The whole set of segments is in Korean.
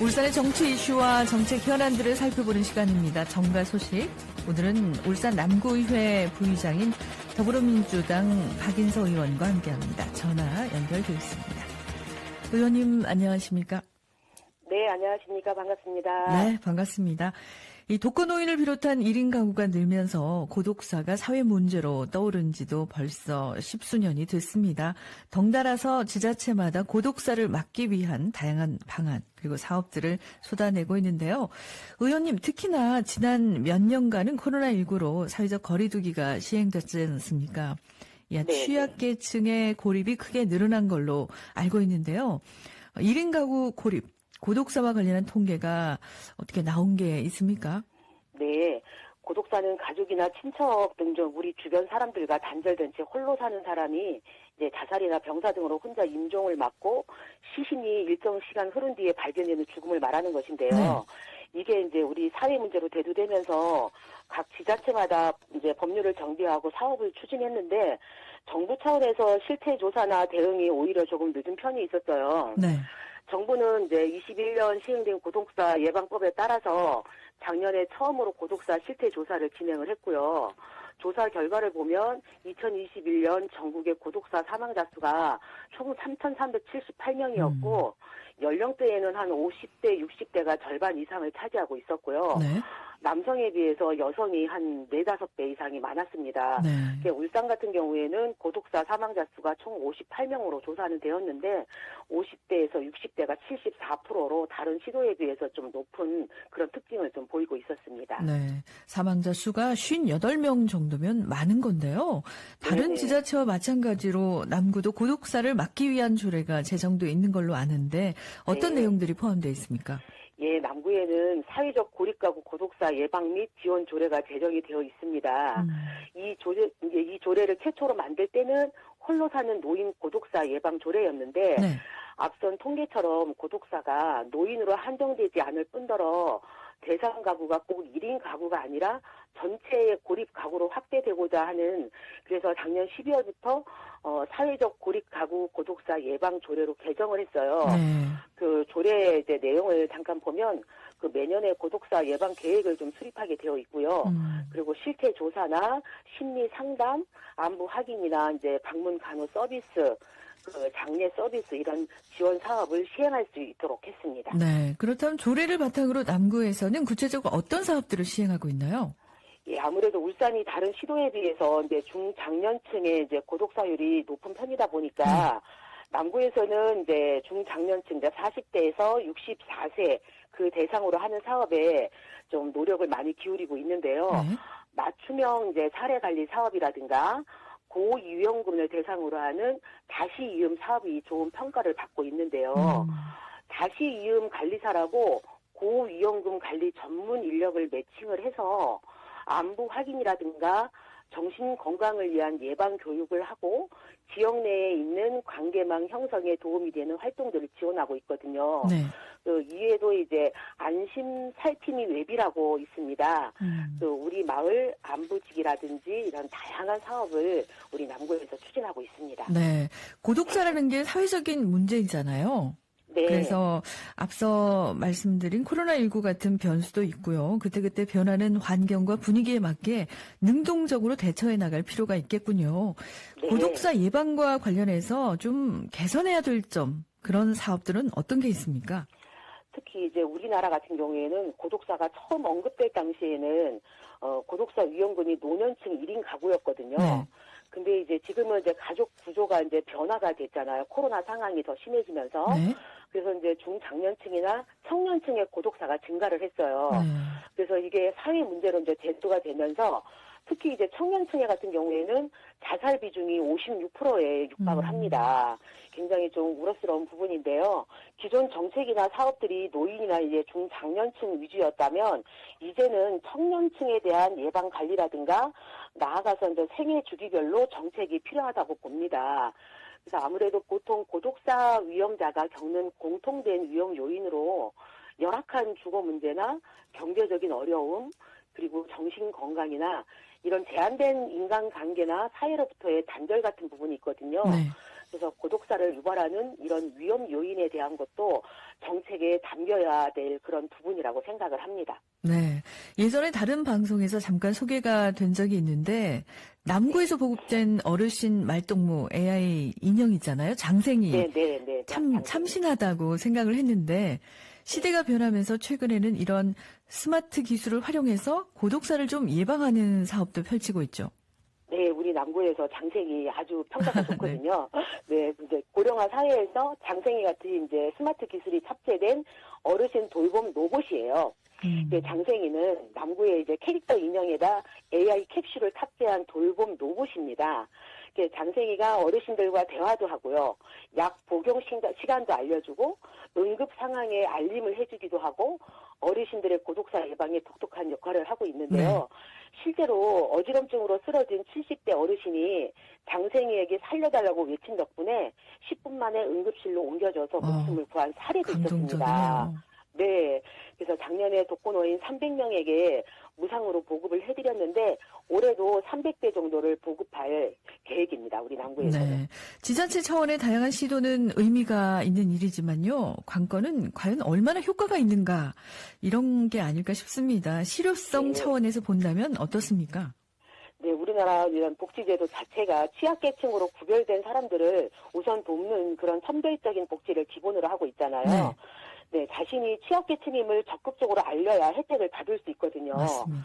울산의 정치 이슈와 정책 현안들을 살펴보는 시간입니다. 정가 소식. 오늘은 울산 남구의회 부의장인 더불어민주당 박인서 의원과 함께합니다. 전화 연결되어 있습니다. 의원님 안녕하십니까? 네, 안녕하십니까. 반갑습니다. 네, 반갑습니다. 이 독거노인을 비롯한 1인 가구가 늘면서 고독사가 사회 문제로 떠오른 지도 벌써 십수년이 됐습니다. 덩달아서 지자체마다 고독사를 막기 위한 다양한 방안 그리고 사업들을 쏟아내고 있는데요. 의원님, 특히나 지난 몇 년간은 코로나19로 사회적 거리두기가 시행됐지 않습니까? 네. 취약계층의 고립이 크게 늘어난 걸로 알고 있는데요. 1인 가구 고립, 고독사와 관련한 통계가 어떻게 나온 게 있습니까? 네. 고독사는 가족이나 친척 등 좀 우리 주변 사람들과 단절된 채 홀로 사는 사람이 이제 자살이나 병사 등으로 혼자 임종을 맞고 시신이 일정 시간 흐른 뒤에 발견되는 죽음을 말하는 것인데요. 네. 이게 이제 우리 사회 문제로 대두되면서 각 지자체마다 이제 법률을 정비하고 사업을 추진했는데 정부 차원에서 실태 조사나 대응이 오히려 조금 늦은 편이 있었어요. 네. 정부는 이제 21년 시행된 고독사 예방법에 따라서 작년에 처음으로 고독사 실태 조사를 진행을 했고요. 조사 결과를 보면 2021년 전국의 고독사 사망자 수가 총 3,378명이었고 연령대에는 한 50대, 60대가 절반 이상을 차지하고 있었고요. 네. 남성에 비해서 여성이 한 4, 5배 이상이 많았습니다. 네. 울산 같은 경우에는 고독사 사망자 수가 총 58명으로 조사는 되었는데 50대에서 60대가 74%로 다른 시도에 비해서 좀 높은 그런 특징을 좀 보이고 있었습니다. 네. 사망자 수가 58명 정도면 많은 건데요. 다른 네네. 지자체와 마찬가지로 남구도 고독사를 막기 위한 조례가 제정돼 있는 걸로 아는데 어떤 네. 내용들이 포함되어 있습니까? 예, 남구에는 사회적 고립가구 고독사 예방 및 지원 조례가 제정이 되어 있습니다. 이 조례를 최초로 만들 때는 홀로 사는 노인 고독사 예방 조례였는데 네. 앞선 통계처럼 고독사가 노인으로 한정되지 않을 뿐더러 대상 가구가 꼭 1인 가구가 아니라 전체의 고립 가구로 확대되고자 하는 그래서 작년 12월부터 사회적 고립 가구 고독사 예방 조례로 개정을 했어요. 네. 그 조례 이제 내용을 잠깐 보면 그 매년의 고독사 예방 계획을 좀 수립하게 되어 있고요. 그리고 실태 조사나 심리 상담, 안부 확인이나 이제 방문 간호 서비스, 그 장례 서비스 이런 지원 사업을 시행할 수 있도록 했습니다. 네. 그렇다면 조례를 바탕으로 남구에서는 구체적으로 어떤 사업들을 시행하고 있나요? 예, 아무래도 울산이 다른 시도에 비해서 이제 중장년층의 이제 고독사율이 높은 편이다 보니까 남구에서는 이제 중장년층, 이제 40대에서 64세 그 대상으로 하는 사업에 좀 노력을 많이 기울이고 있는데요. 네. 맞춤형 이제 사례 관리 사업이라든가 고유형군을 대상으로 하는 다시 이음 사업이 좋은 평가를 받고 있는데요. 다시 이음 관리사라고 고위험군 관리 전문 인력을 매칭을 해서 안부 확인이라든가 정신 건강을 위한 예방 교육을 하고 지역 내에 있는 관계망 형성에 도움이 되는 활동들을 지원하고 있거든요. 네. 그 이외에도 이제 안심 살피미 웹이라고 있습니다. 그 우리 마을 안부직이라든지 이런 다양한 사업을 우리 남구에서 추진하고 있습니다. 네. 고독사라는 게 사회적인 문제이잖아요. 네. 그래서 앞서 말씀드린 코로나19 같은 변수도 있고요. 그때그때 변하는 환경과 분위기에 맞게 능동적으로 대처해 나갈 필요가 있겠군요. 네. 고독사 예방과 관련해서 좀 개선해야 될 점, 그런 사업들은 어떤 게 있습니까? 특히 이제 우리나라 같은 경우에는 고독사가 처음 언급될 당시에는 고독사 위험군이 노년층 1인 가구였거든요. 네. 근데 이제 지금은 이제 가족 구조가 이제 변화가 됐잖아요. 코로나 상황이 더 심해지면서. 네. 그래서 이제 중장년층이나 청년층의 고독사가 증가를 했어요. 그래서 이게 사회 문제로 이제 대두가 되면서 특히 이제 청년층의 같은 경우에는 자살 비중이 56%에 육박을 합니다. 굉장히 좀 우려스러운 부분인데요. 기존 정책이나 사업들이 노인이나 이제 중장년층 위주였다면 이제는 청년층에 대한 예방 관리라든가 나아가서 이제 생애 주기별로 정책이 필요하다고 봅니다. 그래서 아무래도 보통 고독사 위험자가 겪는 공통된 위험 요인으로 열악한 주거 문제나 경제적인 어려움, 그리고 정신 건강이나 이런 제한된 인간관계나 사회로부터의 단절 같은 부분이 있거든요. 네. 그래서 고독사를 유발하는 이런 위험 요인에 대한 것도 정책에 담겨야 될 그런 부분이라고 생각을 합니다. 네. 예전에 다른 방송에서 잠깐 소개가 된 적이 있는데 남구에서 보급된 어르신 말동무 AI 인형 있잖아요. 장생이. 네. 참 참신하다고 생각을 했는데 시대가 변하면서 최근에는 이런 스마트 기술을 활용해서 고독사를 좀 예방하는 사업도 펼치고 있죠. 네, 우리 남구에서 장생이 아주 평가가 좋거든요. 네, 이제 고령화 사회에서 장생이 같은 이제 스마트 기술이 탑재된 어르신 돌봄 로봇이에요. 장생이는 남구의 이제 캐릭터 인형에다 AI 캡슐을 탑재한 돌봄 로봇입니다. 장생이가 어르신들과 대화도 하고요. 약 복용 시간도 알려주고 응급 상황에 알림을 해주기도 하고 어르신들의 고독사 예방에 독특한 역할을 하고 있는데요. 네. 실제로 어지럼증으로 쓰러진 70대 어르신이 장생이에게 살려달라고 외친 덕분에 10분 만에 응급실로 옮겨져서 목숨을 구한 사례도 있었습니다. 감동적이네요. 네. 그래서 작년에 독거노인 300명에게 무상으로 보급을 해드렸는데 올해도 300대 정도를 보급할 계획입니다. 우리 남구에서는. 네. 지자체 차원의 다양한 시도는 의미가 있는 일이지만요. 관건은 과연 얼마나 효과가 있는가 이런 게 아닐까 싶습니다. 실효성 네. 차원에서 본다면 어떻습니까? 네, 우리나라 이런 복지제도 자체가 취약계층으로 구별된 사람들을 우선 돕는 그런 선별적인 복지를 기본으로 하고 있잖아요. 네, 자신이 취약계층임을 적극적으로 알려야 혜택을 받을 수 있거든요. 맞습니다.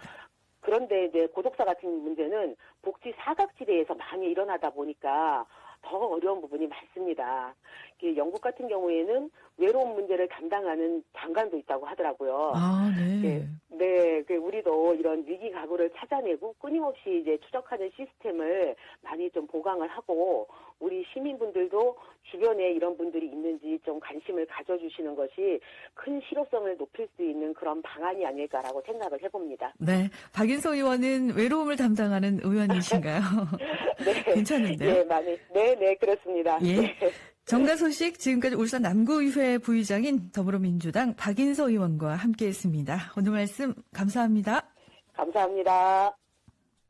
그런데 이제 고독사 같은 문제는 복지 사각지대에서 많이 일어나다 보니까 더 어려운 부분이 많습니다. 영국 같은 경우에는 외로움 문제를 담당하는 장관도 있다고 하더라고요. 아, 네. 네, 우리도 이런 위기 가구를 찾아내고 끊임없이 이제 추적하는 시스템을 많이 좀 보강을 하고 우리 시민분들도 주변에 이런 분들이 있는지 좀 관심을 가져주시는 것이 큰 실효성을 높일 수 있는 그런 방안이 아닐까라고 생각을 해봅니다. 네. 박인서 의원은 외로움을 담당하는 의원이신가요? 네. 괜찮은데요? 네, 그렇습니다. 예. 네. 정가 소식 지금까지 울산 남구의회 부의장인 더불어민주당 박인서 의원과 함께했습니다. 오늘 말씀 감사합니다. 감사합니다.